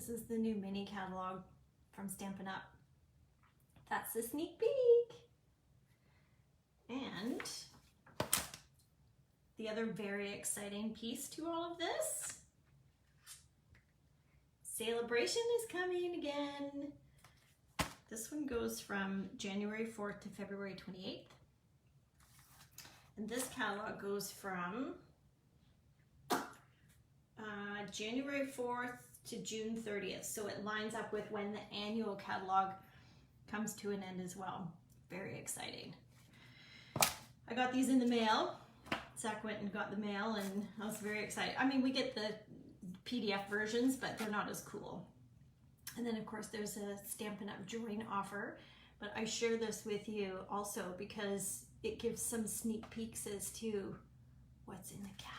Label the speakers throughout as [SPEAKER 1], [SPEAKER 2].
[SPEAKER 1] This is the new mini catalog from Stampin' Up. That's the sneak peek. And the other very exciting piece to all of this, Celebration is coming again. This one goes from January 4th to February 28th. And this catalog goes from January 4th to June 30th. So it lines up with when the annual catalog comes to an end as well. Very exciting. I got these in the mail. Zach went and got the mail and I was very excited. I mean, we get the PDF versions, but they're not as cool. And then of course there's a Stampin' Up! Join offer, but I share this with you also because it gives some sneak peeks as to what's in the catalog.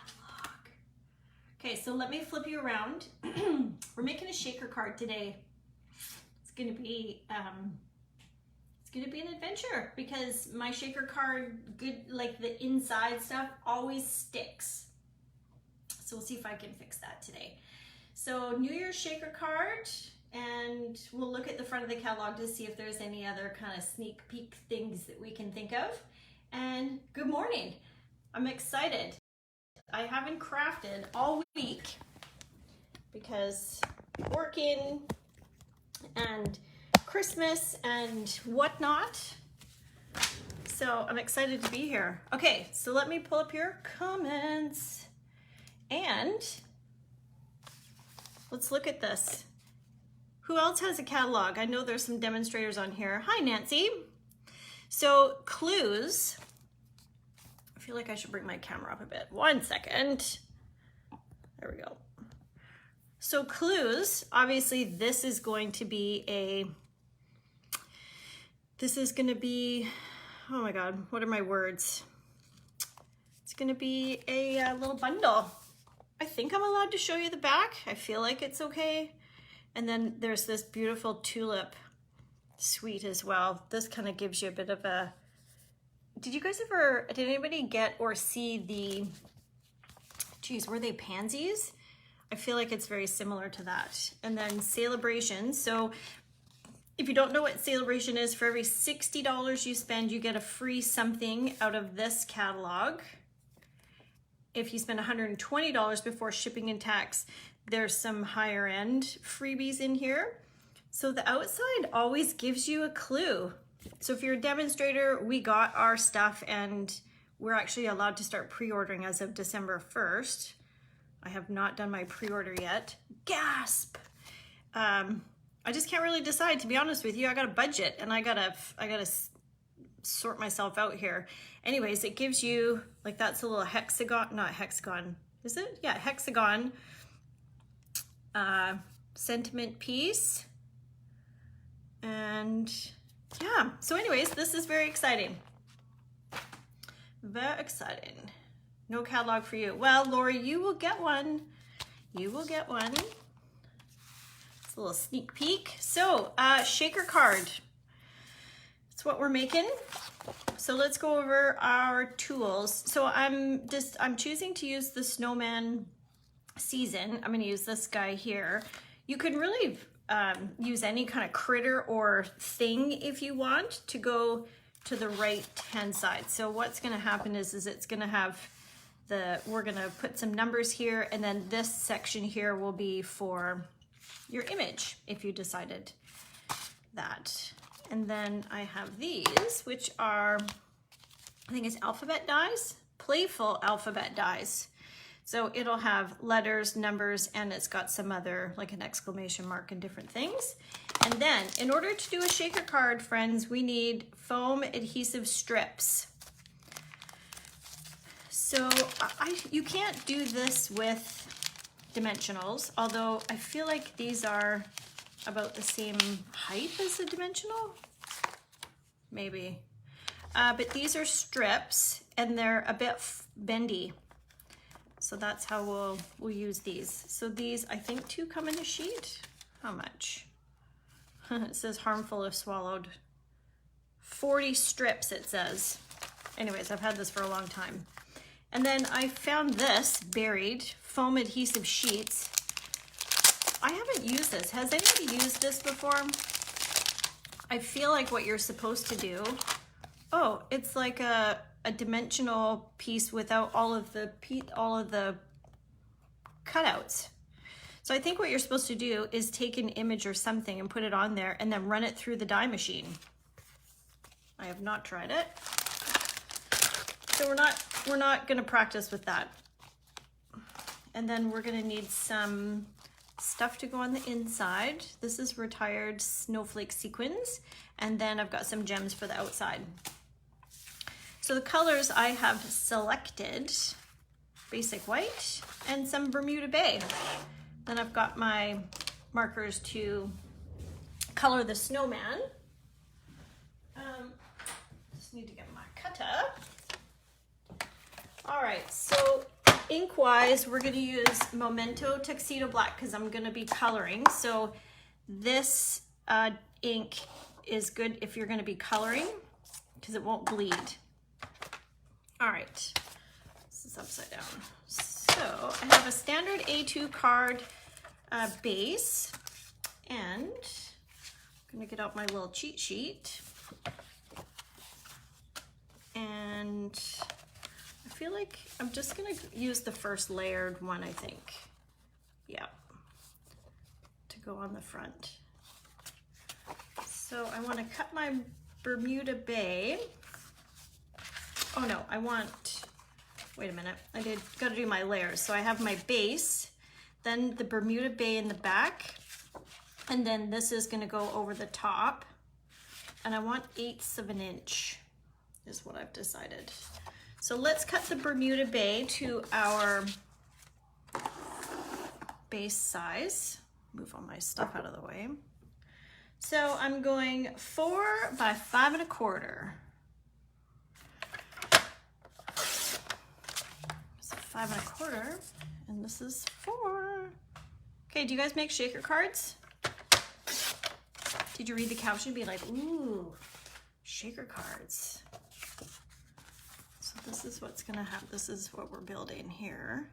[SPEAKER 1] Okay, so let me flip you around. We're making a shaker card today. It's gonna be an adventure because my shaker card, like the inside stuff, always sticks. So we'll see if I can fix that today. So New Year's shaker card, and we'll look at the front of the catalog to see if there's any other kind of sneak peek things that we can think of. And good morning. I'm excited. I haven't crafted all week because working and Christmas and whatnot. So I'm excited to be here. Okay, so let me pull up your comments and let's look at this. Who else has a catalog? I know there's some demonstrators on here. Hi, Nancy. So clues, I feel like I should bring my camera up a bit. 1 second. There we go. So clues, obviously this is going to be oh my God, what are my words? It's gonna be a little bundle. I think I'm allowed to show you the back. I feel like it's okay. And then there's this beautiful tulip suite as well. This kind of gives you a bit of a, did anybody get or see the, geez, were they pansies? I feel like it's very similar to that. And then Celebration. So if you don't know what Celebration is, for every $60 you spend, you get a free something out of this catalog. If you spend $120 before shipping and tax, there's some higher end freebies in here. So the outside always gives you a clue. So if you're a demonstrator, we got our stuff and we're actually allowed to start pre-ordering as of December 1st. I have not done my pre-order yet. Gasp! I just can't really decide, to be honest with you. I got a budget and I gotta sort myself out here. Anyways, it gives you, like, that's a little hexagon, not hexagon, is it? Yeah, hexagon sentiment piece. And yeah, so anyways, this is very exciting. Very exciting. No catalog for you. Well, Lori, you will get one. You will get one. It's a little sneak peek. So, shaker card. That's what we're making. So let's go over our tools. So I'm choosing to use the Snowman Season. I'm going to use this guy here. You can really use any kind of critter or thing if you want to go to the right hand side. So what's going to happen is it's going to have we're going to put some numbers here, and then this section here will be for your image if you decided that. And then I have these, which are, I think it's alphabet dies, playful alphabet dies. So it'll have letters, numbers, and it's got some other, like an exclamation mark and different things. And then in order to do a shaker card, friends, we need foam adhesive strips. So you can't do this with dimensionals, although I feel like these are about the same height as a dimensional, maybe. But these are strips and they're a bit bendy. So that's how we'll use these. So these, I think 2 come in a sheet. How much? It says harmful if swallowed. 40 strips it says. Anyways, I've had this for a long time. And then I found this buried, foam adhesive sheets. I haven't used this. Has anybody used this before? I feel like what you're supposed to do, oh, it's like a dimensional piece without all of the cutouts. So I think what you're supposed to do is take an image or something and put it on there and then run it through the die machine. I have not tried it. So we're not gonna practice with that. And then we're gonna need some stuff to go on the inside. This is retired snowflake sequins. And then I've got some gems for the outside. So the colors I have selected, basic white and some Bermuda Bay. Then I've got my markers to color the snowman. Just need to get my cutter. All right, so ink-wise, we're gonna use Memento Tuxedo Black because I'm gonna be coloring. So this ink is good if you're gonna be coloring because it won't bleed. All right, this is upside down. So I have a standard A2 card base, and I'm gonna get out my little cheat sheet. And I feel like I'm just gonna use the first layered one, I think. Yeah, to go on the front. So I wanna cut my Bermuda Bay. Oh no, wait a minute. Gotta do my layers. So I have my base, then the Bermuda Bay in the back, and then this is gonna go over the top. And I want 1/8 of an inch is what I've decided. So let's cut the Bermuda Bay to our base size. Move all my stuff out of the way. So I'm going 4 by 5 1/4. 5 1/4, and this is 4. Okay, do you guys make shaker cards? Did you read the caption and be like, ooh, shaker cards? So this is what's gonna happen. This is what we're building here.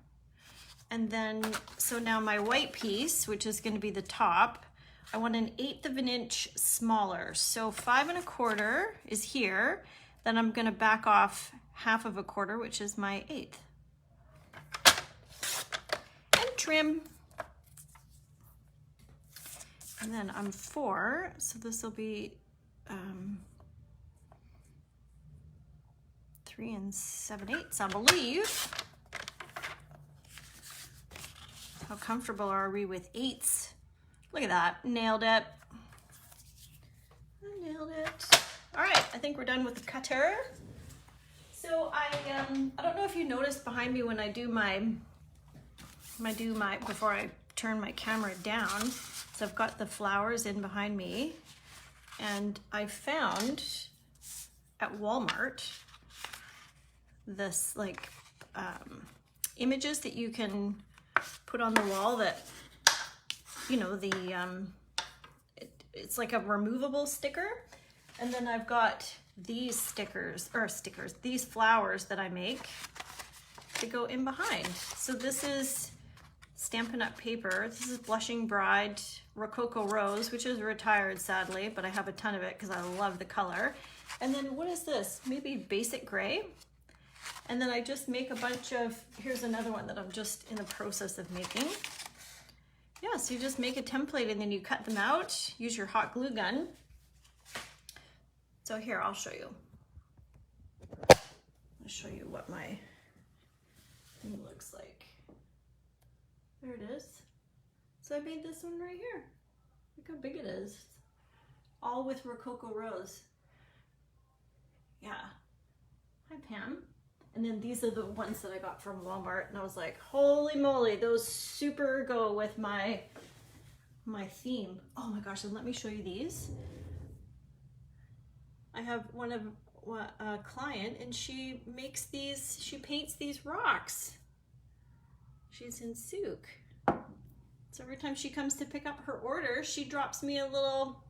[SPEAKER 1] And then, so now my white piece, which is gonna be the top, I want 1/8 of an inch smaller. So 5 1/4 is here. Then I'm gonna back off 1/2 of a quarter, which is my 1/8. Trim. And then I'm 4, so this will be 3 7/8, I believe. How comfortable are we with 8s? Look at that, nailed it. I nailed it. All right, I think we're done with the cutter. So I don't know if you noticed behind me when I do my before I turn my camera down, so I've got the flowers in behind me, and I found at Walmart this like images that you can put on the wall that, you know, it's like a removable sticker. And then I've got these these flowers that I make to go in behind. So this is Stampin' Up! Paper. This is Blushing Bride Rococo Rose, which is retired sadly, but I have a ton of it because I love the color. And then what is this? Maybe Basic Gray. And then I just make a bunch of, here's another one that I'm just in the process of making. Yeah, so you just make a template and then you cut them out, use your hot glue gun. So here, I'll show you. I'll show you what my thing looks like. There it is. So I made this one right here. Look how big it is. All with Rococo Rose. Yeah. Hi, Pam. And then these are the ones that I got from Walmart, and I was like, holy moly, those super go with my theme. Oh my gosh, and let me show you these. I have a client, and she makes these, she paints these rocks. She's in Souk. So every time she comes to pick up her order, she drops me a little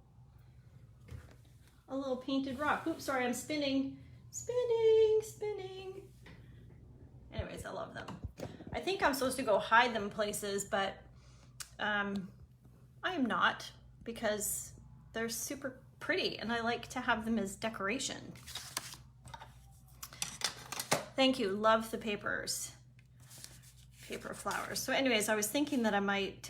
[SPEAKER 1] painted rock. Oops, sorry, I'm spinning. Anyways, I love them. I think I'm supposed to go hide them places, but I am not, because they're super pretty and I like to have them as decoration. Thank you, love the papers. Paper flowers. So anyways, I was thinking that I might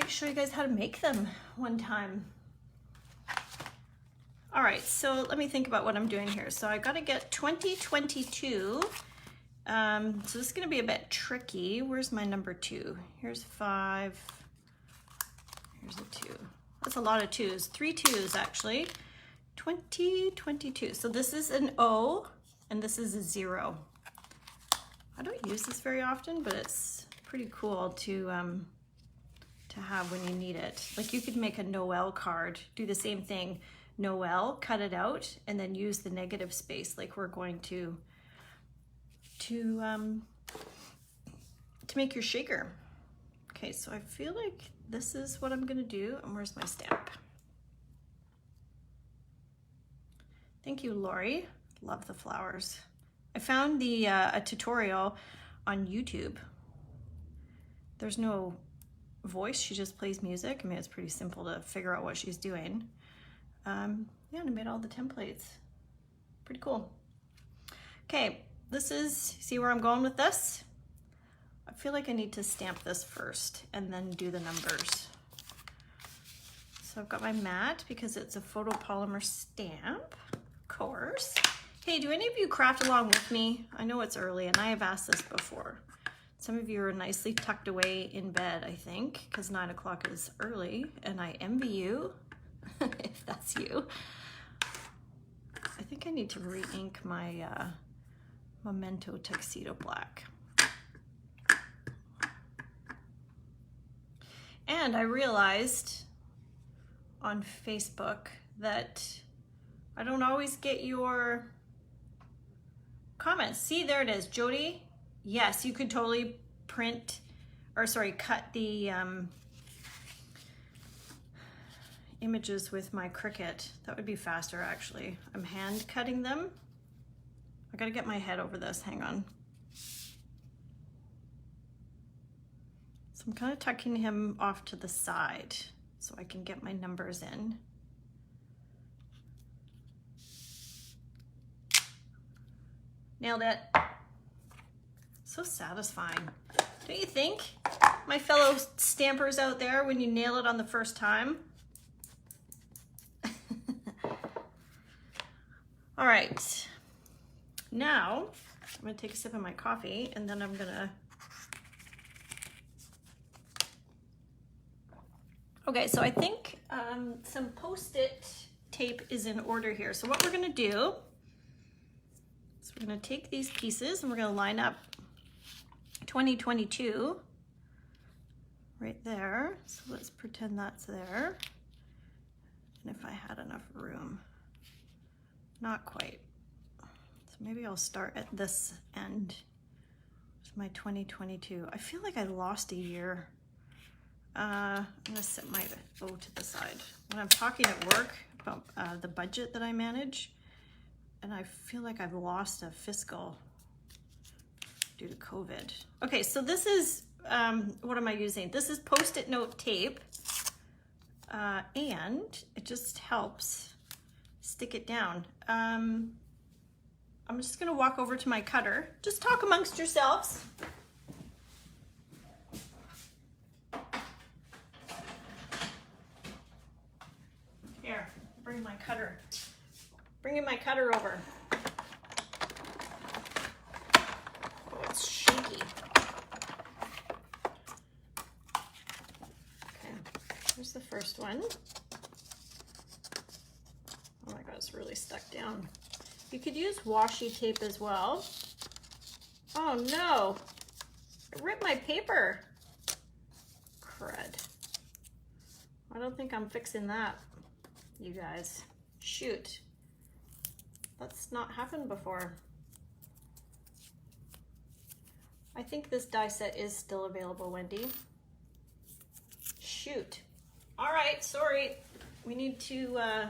[SPEAKER 1] show you guys how to make them one time. All right, so let me think about what I'm doing here. So I got to get 2022. So this is going to be a bit tricky. Where's my number 2? Here's 5. Here's a 2. That's a lot of 2s. 3 2s actually. 2022. So this is an O and this is a 0. I don't use this very often, but it's pretty cool to have when you need it. Like you could make a Noel card, do the same thing. Noel, cut it out, and then use the negative space like we're going to make your shaker. Okay, so I feel like this is what I'm gonna do. And where's my stamp? Thank you, Lori. Love the flowers. I found the a tutorial on YouTube. There's no voice, she just plays music. I mean, it's pretty simple to figure out what she's doing. Yeah, and I made all the templates. Pretty cool. Okay, this is, see where I'm going with this? I feel like I need to stamp this first and then do the numbers. So I've got my mat because it's a photopolymer stamp, of course. Hey, do any of you craft along with me? I know it's early and I have asked this before. Some of you are nicely tucked away in bed, I think, because 9 o'clock is early, and I envy you, if that's you. I think I need to re-ink my Memento Tuxedo Black. And I realized on Facebook that I don't always get your comments. See, there it is, Jody. Yes, you could totally print, or sorry, cut the images with my Cricut. That would be faster, actually. I'm hand cutting them. I gotta get my head over this, hang on. So I'm kind of tucking him off to the side so I can get my numbers in. Nailed it. So satisfying. Don't you think, my fellow stampers out there, when you nail it on the first time? All right, now I'm gonna take a sip of my coffee and then I'm gonna, okay, so I think some Post-it tape is in order here. So what we're gonna do is we're gonna take these pieces and we're gonna line up 2022 right there. So let's pretend that's there. And if I had enough room, not quite. So maybe I'll start at this end with my 2022. I feel like I lost a year. I'm gonna set my O to the side. When I'm talking at work about the budget that I manage, and I feel like I've lost a fiscal due to COVID. Okay, so this is, what am I using? This is Post-it note tape, and it just helps stick it down. I'm just gonna walk over to my cutter. Just talk amongst yourselves. Here, bring my cutter. Bringing my cutter over. It's shaky. Okay, here's the first one. Oh my God, it's really stuck down. You could use washi tape as well. Oh no, it ripped my paper. Crud. I don't think I'm fixing that, you guys. Shoot. That's not happened before. I think this die set is still available, Wendy. Shoot. All right, sorry. We need to, I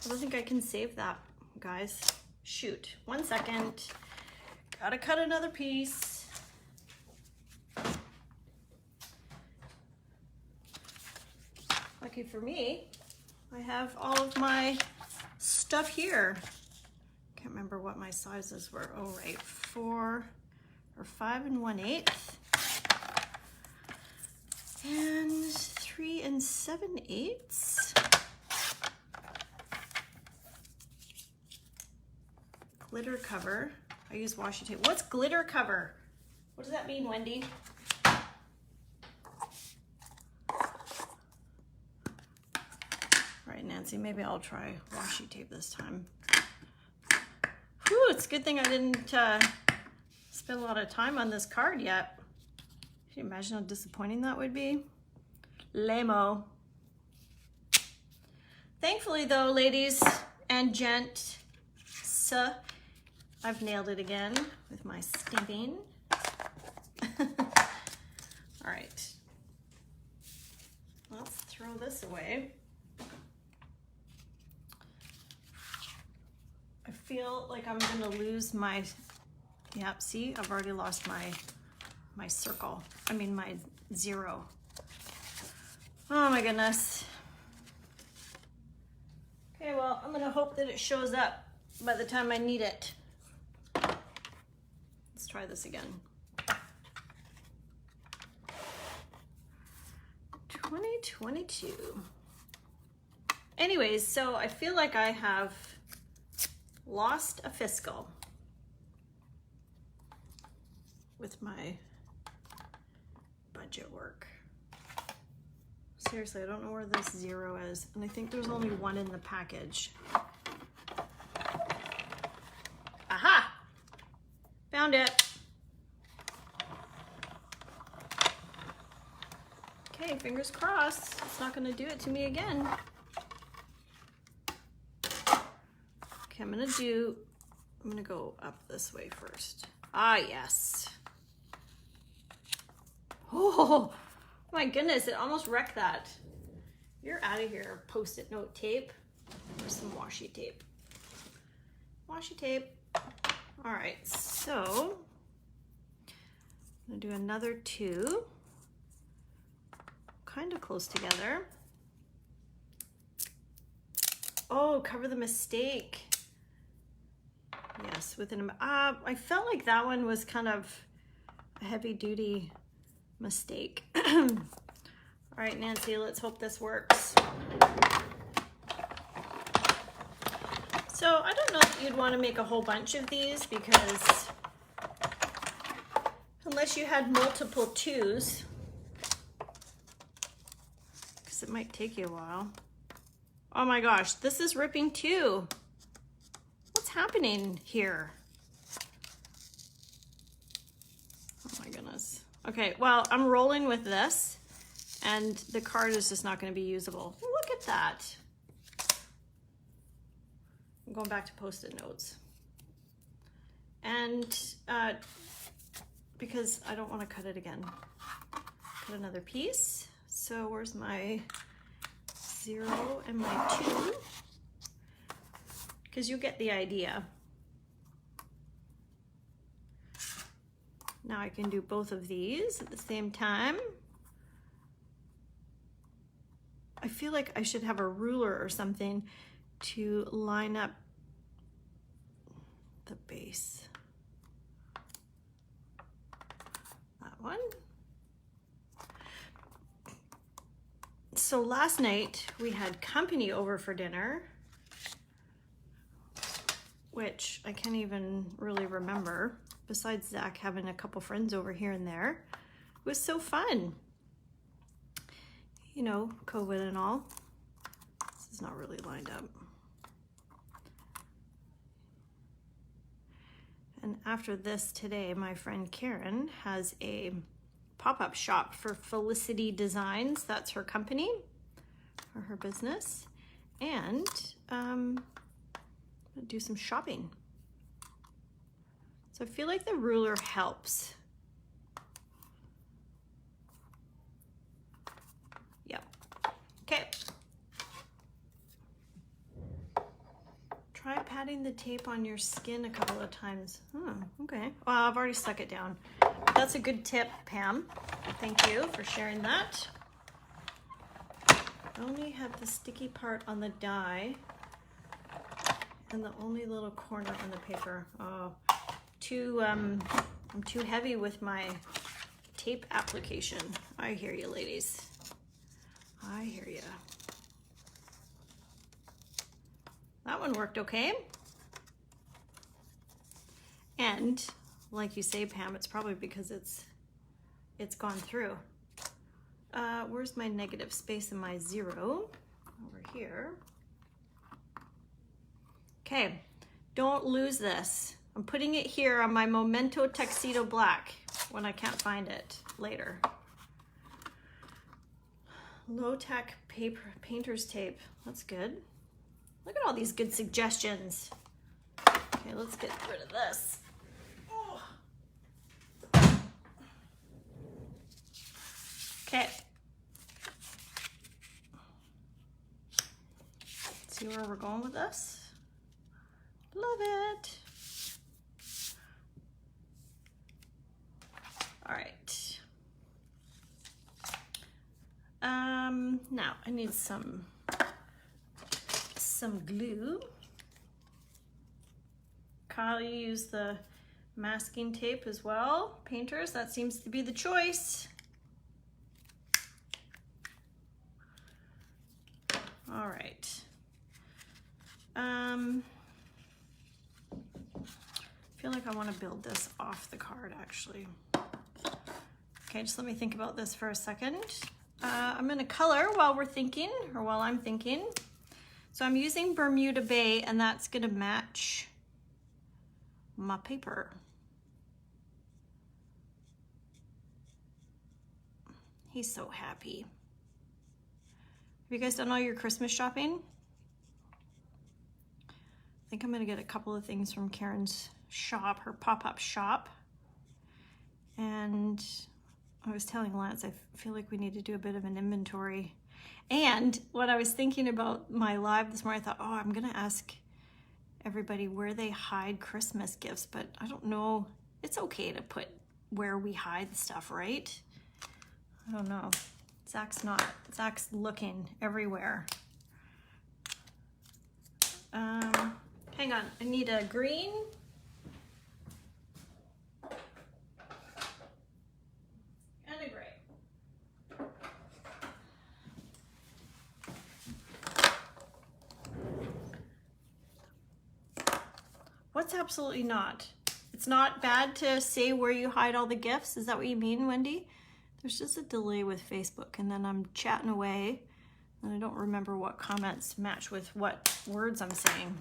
[SPEAKER 1] don't think I can save that, guys. Shoot, 1 second. Gotta cut another piece. lucky for me, I have all of my stuff here. Can't remember what my sizes were. Oh, right, 4 or 5 1/8. And 3 7/8. Glitter cover. I use washi tape. What's glitter cover? What does that mean, Wendy? All right, Nancy, maybe I'll try washi tape this time. Whew, it's a good thing I didn't spend a lot of time on this card yet. Can you imagine how disappointing that would be? Lame-o. Thankfully though, ladies and gents, I've nailed it again with my stamping. All right, let's throw this away. I feel like I'm gonna lose my, yep, see, I've already lost my circle. I mean my 0. Oh my goodness. Okay, well, I'm gonna hope that it shows up by the time I need it. Let's try this again. 2022. Anyways, so I feel like I have lost a fiscal with my budget work. Seriously, I don't know where this 0 is, and I think there's only 1 in the package. Aha! Found it. Okay, fingers crossed. It's not gonna do it to me again. Okay, I'm gonna go up this way first. Ah, yes. Oh, my goodness, it almost wrecked that. You're out of here, Post-it note tape. Or some washi tape. Washi tape. All right, so I'm gonna do another 2. Kind of close together. Oh, cover the mistake. Yes, I felt like that one was kind of a heavy duty mistake. All right, Nancy, let's hope this works. So I don't know if you'd want to make a whole bunch of these, because unless you had multiple 2s, because it might take you a while. Oh my gosh, this is ripping too. What's happening here? Oh my goodness. Okay, well, I'm rolling with this, and the card is just not going to be usable. Look at that. I'm going back to Post-it notes. And because I don't want to cut it again. Cut another piece. So where's my 0 and my 2? Because you get the idea. Now I can do both of these at the same time. I feel like I should have a ruler or something to line up the base. That one. So last night we had company over for dinner, which I can't even really remember, besides Zach having a couple friends over here and there. It was so fun. You know, COVID and all. This is not really lined up. And after this today, my friend Karen has a pop-up shop for Felicity Designs. That's her company, or her business. And do some shopping. So I feel like the ruler helps. Yep. Okay. Try patting the tape on your skin a couple of times. Oh, okay. Well, I've already stuck it down. That's a good tip, Pam. Thank you for sharing that. I only have the sticky part on the die and the only little corner on the paper. Oh, I'm too heavy with my tape application. I hear you, ladies. I hear you. That one worked okay. And like you say, Pam, it's probably because it's gone through. Where's my negative space and my 0? Over here. Okay, don't lose this. I'm putting it here on my Memento Tuxedo Black when I can't find it later. Low-tech paper, painter's tape. That's good. Look at all these good suggestions. Okay, let's get rid of this. Oh. Okay. See where we're going with this? Love it. All right. Now I need some glue. Kyle, you use the masking tape as well. Painters, that seems to be the choice. All right. I feel like I want to build this off the card actually. Okay, just let me think about this for a second. I'm going to color while we're thinking, or while I'm thinking. So I'm using Bermuda Bay, and that's going to match my paper. He's so happy. Have you guys done all your Christmas shopping? I think I'm going to get a couple of things from Karen's shop, her pop-up shop. And I was telling Lance, I feel like we need to do a bit of an inventory. And what I was thinking about my live this morning, I thought, oh, I'm going to ask everybody where they hide Christmas gifts, but I don't know. It's okay to put where we hide stuff, right? I don't know. Zach's looking everywhere. Hang on, I need a green. And a gray. What's absolutely not? It's not bad to say where you hide all the gifts. Is that what you mean, Wendy? There's just a delay with Facebook, and then I'm chatting away, and I don't remember what comments match with what words I'm saying.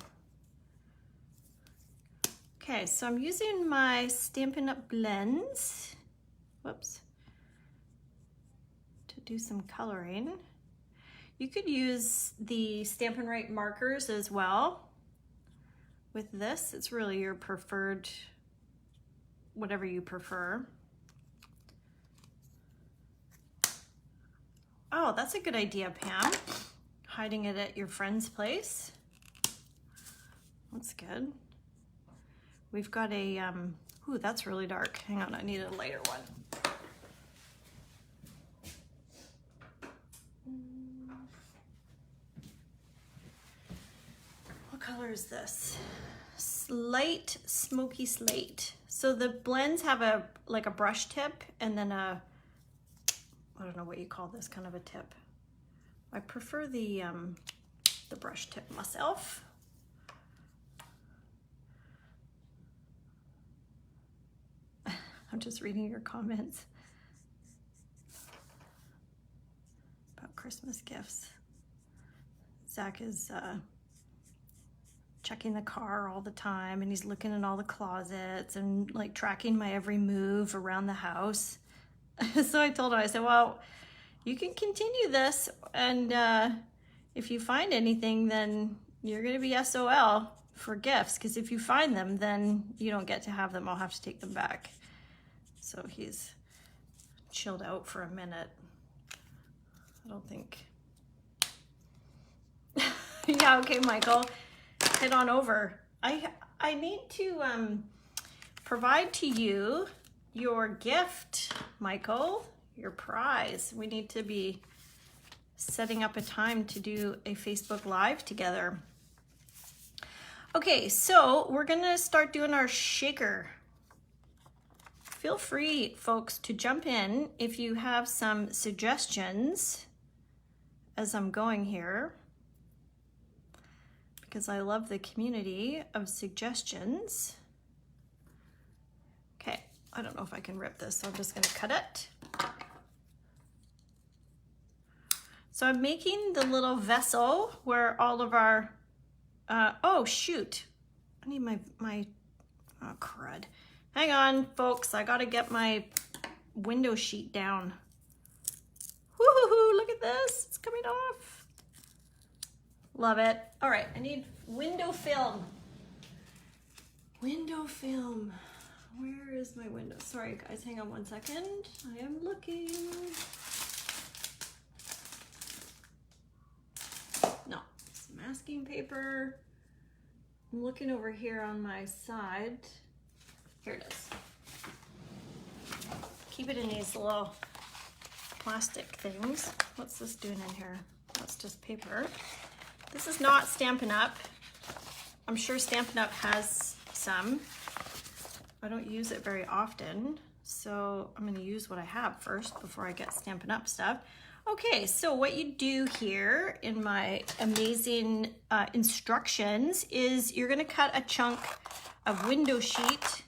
[SPEAKER 1] Okay, so I'm using my Stampin' Up! Blends, whoops, to do some coloring. You could use the Stampin' Right markers as well with this. It's really your preferred, whatever you prefer. Oh, that's a good idea, Pam. Hiding it at your friend's place. That's good. We've got a, ooh, that's really dark. Hang on, I need a lighter one. What color is this? Light smoky slate. So the blends have like a brush tip and then I don't know what you call this, kind of a tip. I prefer the brush tip myself. I'm just reading your comments about Christmas gifts. Zach is checking the car all the time, and he's looking in all the closets and like tracking my every move around the house. So I told him, I said, well, you can continue this, and if you find anything, then you're gonna be SOL for gifts, because if you find them, then you don't get to have them. I'll have to take them back. So he's chilled out for a minute. I don't think. Yeah, okay, Michael, head on over. I need to provide to you your gift, Michael, your prize. We need to be setting up a time to do a Facebook Live together. Okay, so we're gonna start doing our shaker. Feel free, folks, to jump in if you have some suggestions as I'm going here, because I love the community of suggestions. Okay, I don't know if I can rip this, so I'm just gonna cut it. So I'm making the little vessel where all of our, oh shoot, I need my, oh crud. Hang on, folks, I gotta get my window sheet down. Woo-hoo-hoo, look at this, it's coming off. Love it. All right, I need window film. Window film. Where is my window? Sorry guys, hang on 1 second. I am looking. No, it's masking paper. I'm looking over here on my side. Here it is. Keep it in these little plastic things. What's this doing in here? That's just paper. This is not Stampin' Up. I'm sure Stampin' Up has some. I don't use it very often, so I'm gonna use what I have first before I get Stampin' Up stuff. Okay, so what you do here in my amazing instructions is you're gonna cut a chunk of window sheet,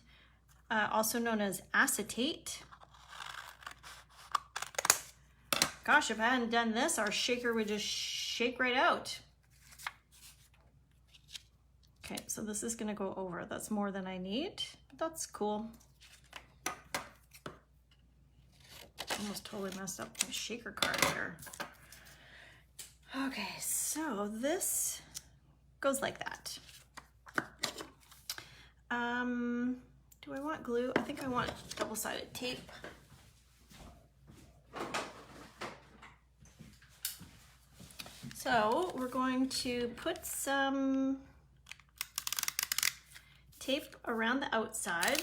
[SPEAKER 1] also known as acetate. Gosh, if I hadn't done this, our shaker would just shake right out. Okay, so this is gonna go over. That's more than I need, but that's cool. Almost totally messed up my shaker card here. Okay, so this goes like that. Do I want glue? I think I want double-sided tape. So we're going to put some tape around the outside.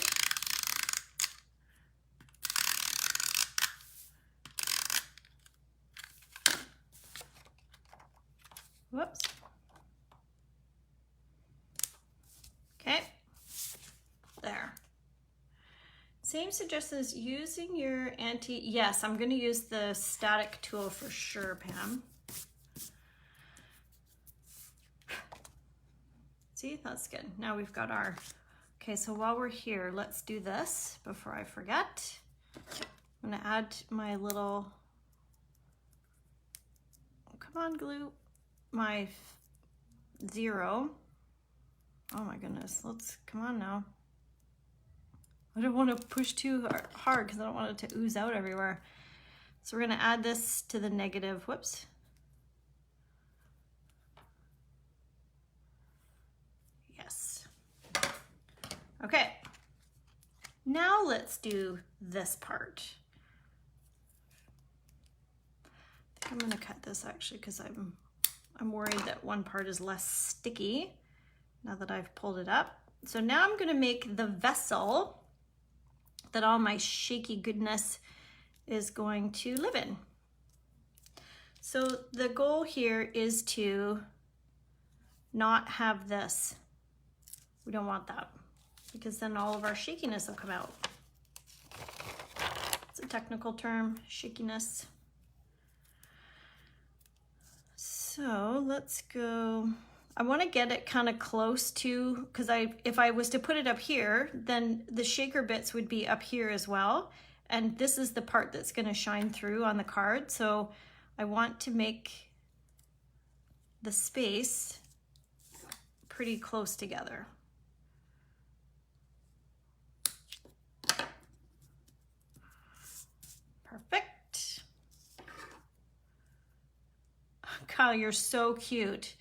[SPEAKER 1] Whoops. Okay, there. Same suggestions using your yes, I'm gonna use the static tool for sure, Pam. See, that's good. Now we've got our, okay, so while we're here, let's do this before I forget. I'm gonna add my little, come on glue, my 0. Oh my goodness, let's, come on now. I don't want to push too hard because I don't want it to ooze out everywhere. So we're gonna add this to the negative, whoops. Yes. Okay, now let's do this part. I think I'm gonna cut this actually because I'm worried that one part is less sticky now that I've pulled it up. So now I'm gonna make the vessel that all my shaky goodness is going to live in. So the goal here is to not have this. We don't want that because then all of our shakiness will come out. It's a technical term, shakiness. So let's go, I want to get it kind of close to, because if I was to put it up here, then the shaker bits would be up here as well. And this is the part that's going to shine through on the card. So I want to make the space pretty close together. Perfect. Kyle, you're so cute.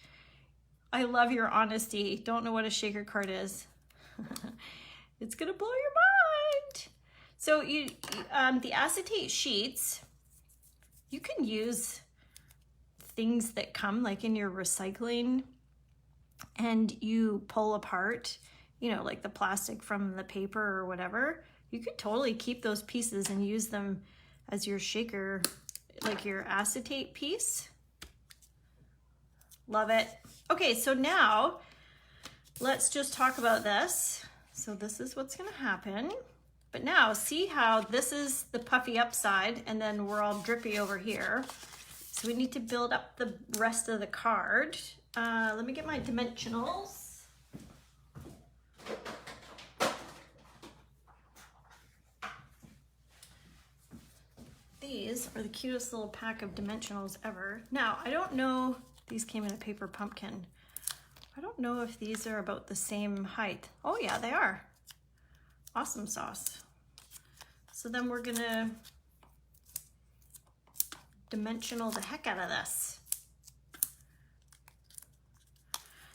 [SPEAKER 1] I love your honesty. Don't know what a shaker card is. It's gonna blow your mind. So the acetate sheets, you can use things that come like in your recycling and you pull apart, you know, like the plastic from the paper or whatever. You could totally keep those pieces and use them as your shaker, like your acetate piece. Love it. Okay, so now let's just talk about this. So this is what's gonna happen. But now see how this is the puffy upside and then we're all drippy over here. So we need to build up the rest of the card. Let me get my dimensionals. These are the cutest little pack of dimensionals ever. Now, I don't know, these came in a paper pumpkin. I don't know if these are about the same height. Oh yeah, they are. Awesome sauce. So then we're gonna dimensional the heck out of this.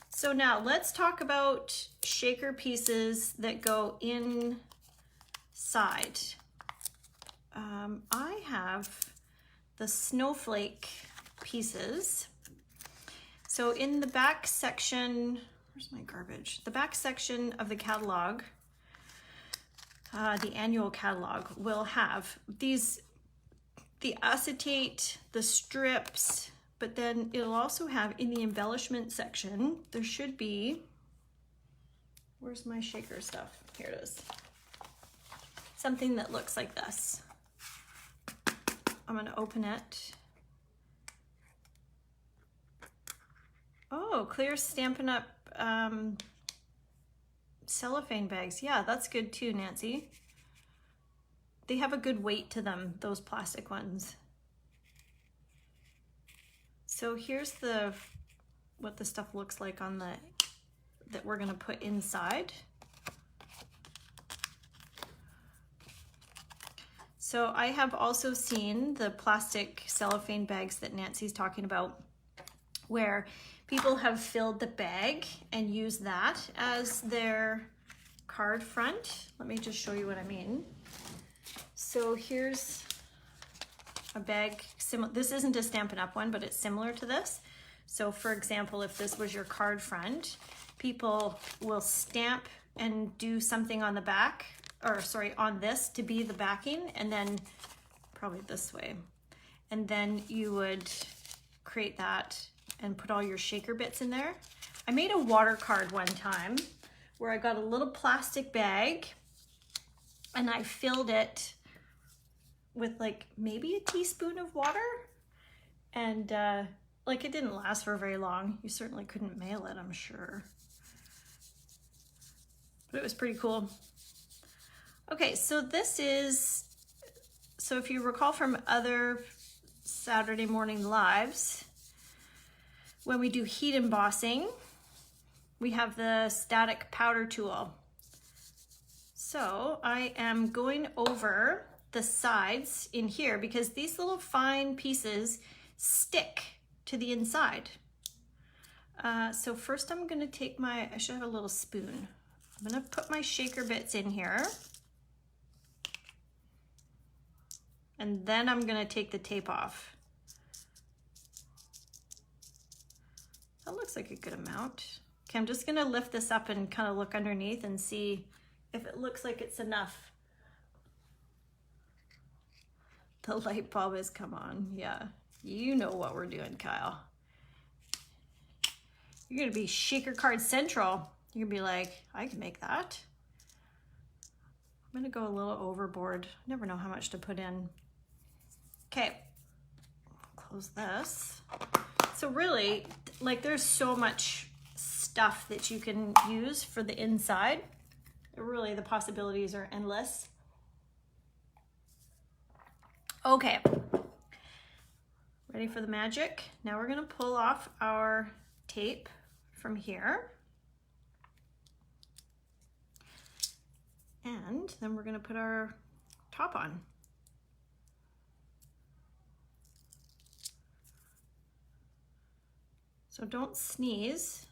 [SPEAKER 1] So now let's talk about shaker pieces that go inside. I have the snowflake pieces. So in the back section, where's my garbage? The back section of the catalog, the annual catalog will have these, the acetate, the strips, but then it'll also have in the embellishment section, there should be, where's my shaker stuff? Here it is. Something that looks like this. I'm gonna open it. Oh, clear Stampin' Up! Cellophane bags. Yeah, that's good too, Nancy. They have a good weight to them, those plastic ones. So here's what the stuff looks like on that we're gonna put inside. So I have also seen the plastic cellophane bags that Nancy's talking about, where people have filled the bag and used that as their card front. Let me just show you what I mean. So here's a bag, this isn't a Stampin' Up! One, but it's similar to this. So for example, if this was your card front, people will stamp and do something on the back, or sorry, on this to be the backing, and then probably this way. And then you would create that and put all your shaker bits in there. I made a water card one time where I got a little plastic bag and I filled it with like maybe a teaspoon of water, and like it didn't last for very long. You certainly couldn't mail it, I'm sure. But it was pretty cool. Okay, so this is, so if you recall from other Saturday morning lives, when we do heat embossing, we have the static powder tool. So I am going over the sides in here because these little fine pieces stick to the inside. So first I'm gonna take I should have a little spoon. I'm gonna put my shaker bits in here. And then I'm gonna take the tape off. That looks like a good amount. Okay, I'm just gonna lift this up and kind of look underneath and see if it looks like it's enough. The light bulb has come on, yeah. You know what we're doing, Kyle. You're gonna be Shaker Card Central. You're gonna be like, I can make that. I'm gonna go a little overboard. I never know how much to put in. Okay, close this. So really, like there's so much stuff that you can use for the inside. Really, the possibilities are endless. Okay, ready for the magic? Now we're gonna pull off our tape from here. And then we're gonna put our top on. So don't sneeze.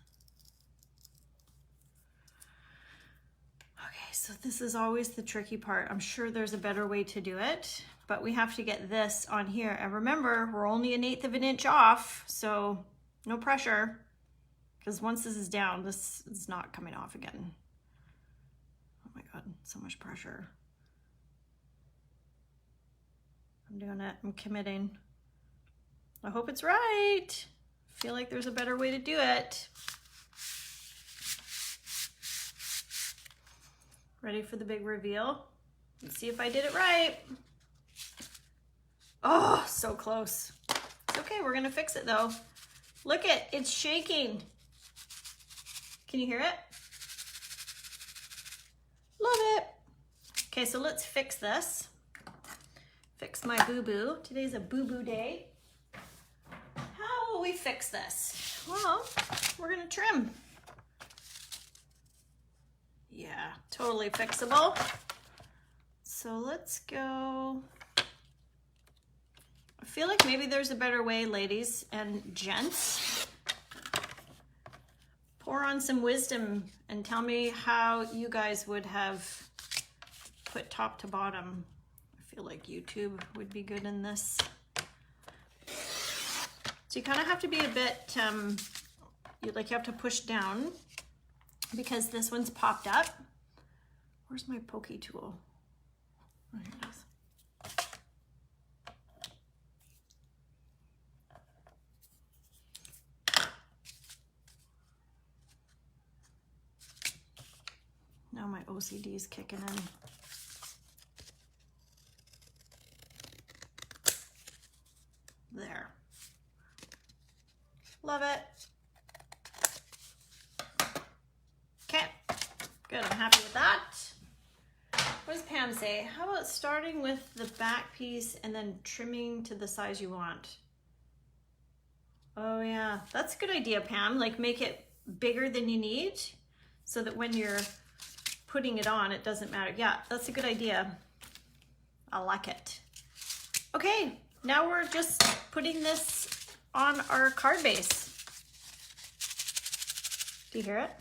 [SPEAKER 1] Okay, so this is always the tricky part. I'm sure there's a better way to do it, but we have to get this on here. And remember, we're only 1/8 of an inch off, so no pressure, because once this is down, this is not coming off again. Oh my God, so much pressure. I'm doing it, I'm committing. I hope it's right. feel like there's a better way to do it. Ready for the big reveal? Let's see if I did it right. Oh, so close. It's okay, we're gonna fix it though. Look it's shaking. Can you hear it? Love it. Okay, so let's fix this. Fix my boo-boo. Today's a boo-boo day. How will we fix this? Well, we're gonna trim. Yeah, totally fixable. So let's go. I feel like maybe there's a better way, ladies and gents. Pour on some wisdom and tell me how you guys would have put top to bottom. I feel like YouTube would be good in this. So you kind of have to be a bit, you have to push down because this one's popped up. Where's my pokey tool? Oh, here it is. Now my OCD is kicking in. There. Love it. Okay, good, I'm happy with that. What does Pam say? How about starting with the back piece and then trimming to the size you want? Oh yeah, that's a good idea, Pam. Like make it bigger than you need so that when you're putting it on, it doesn't matter. Yeah, that's a good idea. I like it. Okay, now we're just putting this on our card base. Do you hear it?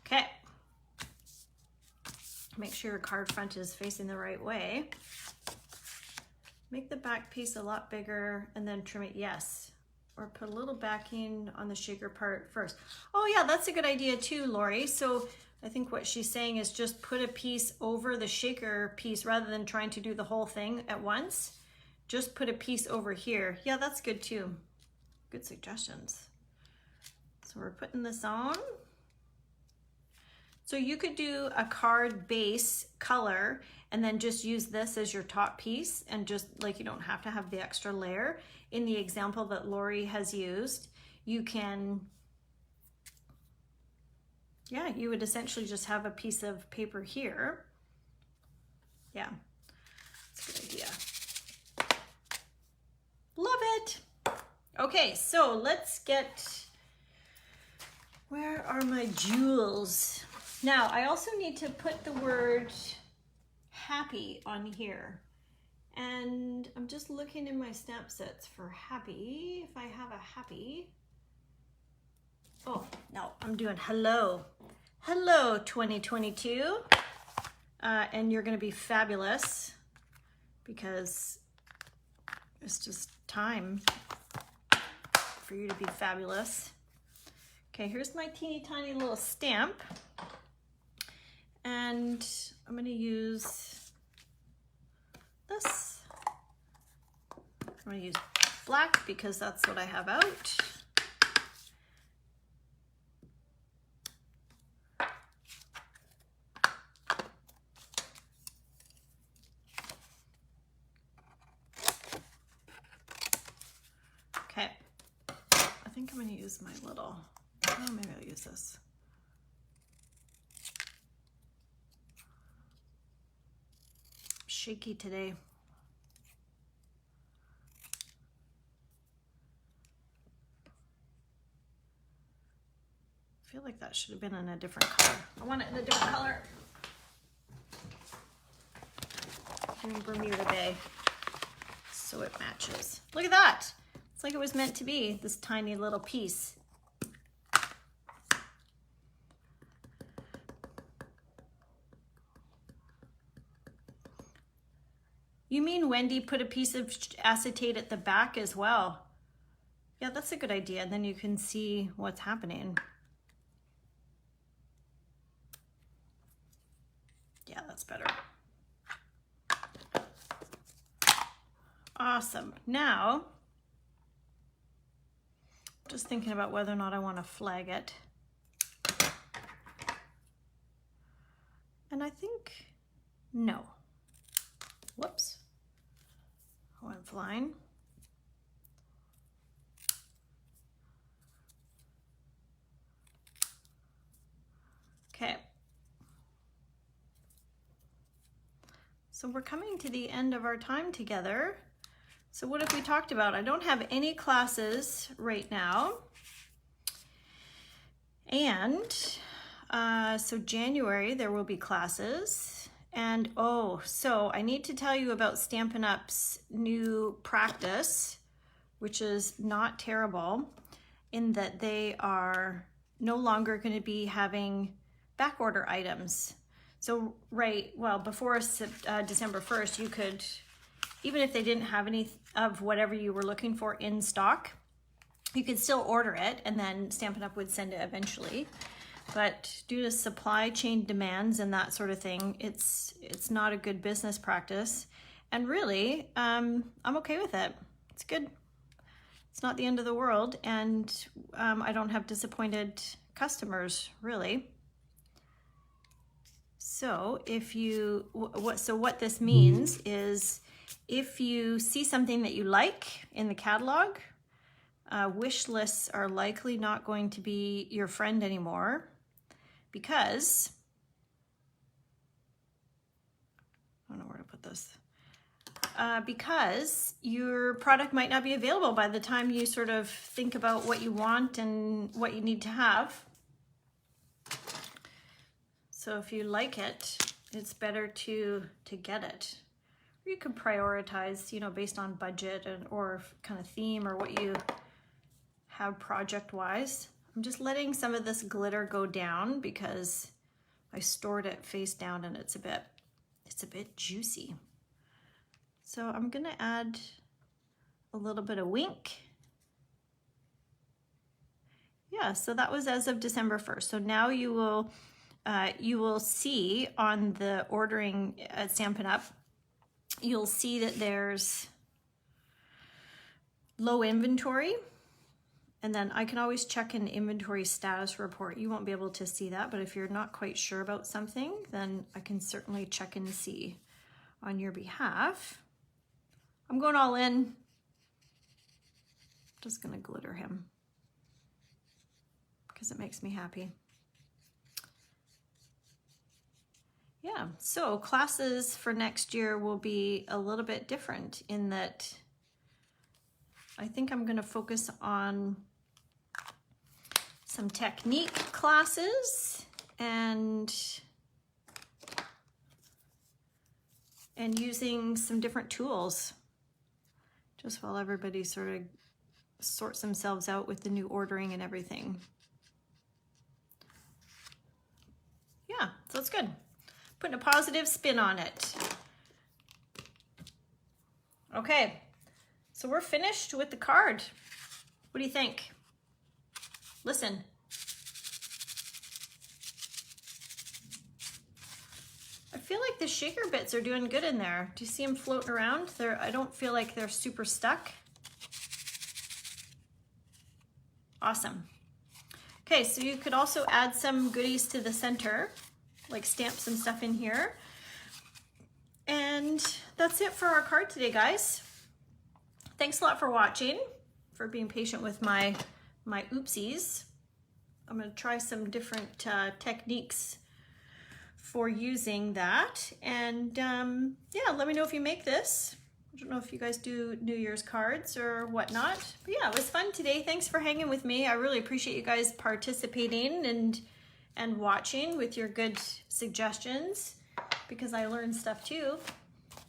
[SPEAKER 1] Okay. Make sure your card front is facing the right way. Make the back piece a lot bigger and then trim it, yes. Or put a little backing on the shaker part first. Oh yeah, that's a good idea too, Lori. So I think what she's saying is just put a piece over the shaker piece rather than trying to do the whole thing at once. Just put a piece over here. Yeah, that's good too. Good suggestions. So we're putting this on. So you could do a card base color and then just use this as your top piece and just like you don't have to have the extra layer. In the example that Lori has used, you can, yeah, you would essentially just have a piece of paper here. Yeah, that's a good idea. Love it. Okay, so let's get, where are my jewels? Now, I also need to put the word happy on here. And I'm just looking in my stamp sets for happy, if I have a happy. Oh, no, I'm doing hello. Hello, 2022. And you're gonna be fabulous because it's just time for you to be fabulous. Okay, here's my teeny tiny little stamp. And I'm gonna use this. I'm gonna use black because that's what I have out. Okay, I think I'm gonna use my little, oh, maybe I'll use this. Shaky today. I feel like that should have been in a different color. I want it in a different color. In Bermuda Bay, so it matches. Look at that. It's like it was meant to be, this tiny little piece. You mean Wendy put a piece of acetate at the back as well? Yeah, that's a good idea. And then you can see what's happening. Yeah, That's better. Awesome. Now, just thinking about whether or not I want to flag it. And I think, no. Whoops. I went flying. Okay. So we're coming to the end of our time together. So what have we talked about? I don't have any classes right now. And so January, there will be classes. And oh, so I need to tell you about Stampin' Up's new practice, which is not terrible, in that they are no longer going to be having back order items. So before December 1st, you could, even if they didn't have any of whatever you were looking for in stock, you could still order it and then Stampin' Up would send it eventually. But due to supply chain demands and that sort of thing, it's not a good business practice. And really, I'm okay with it. It's good. It's not the end of the world, and I don't have disappointed customers, really. So what this means is, if you see something that you like in the catalog, wish lists are likely not going to be your friend anymore, because I don't know where to put this. Because your product might not be available by the time you sort of think about what you want and what you need to have. So if you like it, it's better to get it. Or you could prioritize, based on budget or kind of theme or what you have project-wise. I'm just letting some of this glitter go down because I stored it face down and it's a bit juicy. So I'm gonna add a little bit of wink. Yeah, so that was as of December 1st. So now you will see on the ordering at Stampin' Up, you'll see that there's low inventory. And then I can always check an inventory status report. You won't be able to see that, but if you're not quite sure about something, then I can certainly check and see on your behalf. I'm going all in. Just gonna glitter him because it makes me happy. Yeah, so classes for next year will be a little bit different in that I think I'm gonna focus on some technique classes and using some different tools, just while everybody sort of sorts themselves out with the new ordering and everything. Yeah, so it's good. Putting a positive spin on it. Okay, so we're finished with the card. What do you think? Listen. I feel like the shaker bits are doing good in there. Do you see them floating around? I don't feel like they're super stuck. Awesome. Okay, so you could also add some goodies to the center, like stamp some stuff in here. And that's it for our card today, guys. Thanks a lot for watching, for being patient with my oopsies. I'm going to try some different techniques for using that. And yeah, let me know if you make this. I don't know if you guys do New Year's cards or whatnot. But yeah, it was fun today. Thanks for hanging with me. I really appreciate you guys participating and watching with your good suggestions, because I learned stuff too.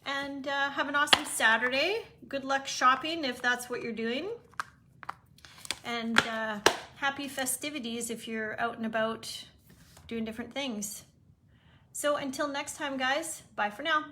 [SPEAKER 1] And have an awesome Saturday. Good luck shopping if that's what you're doing. And happy festivities if you're out and about doing different things. So until next time, guys, bye for now.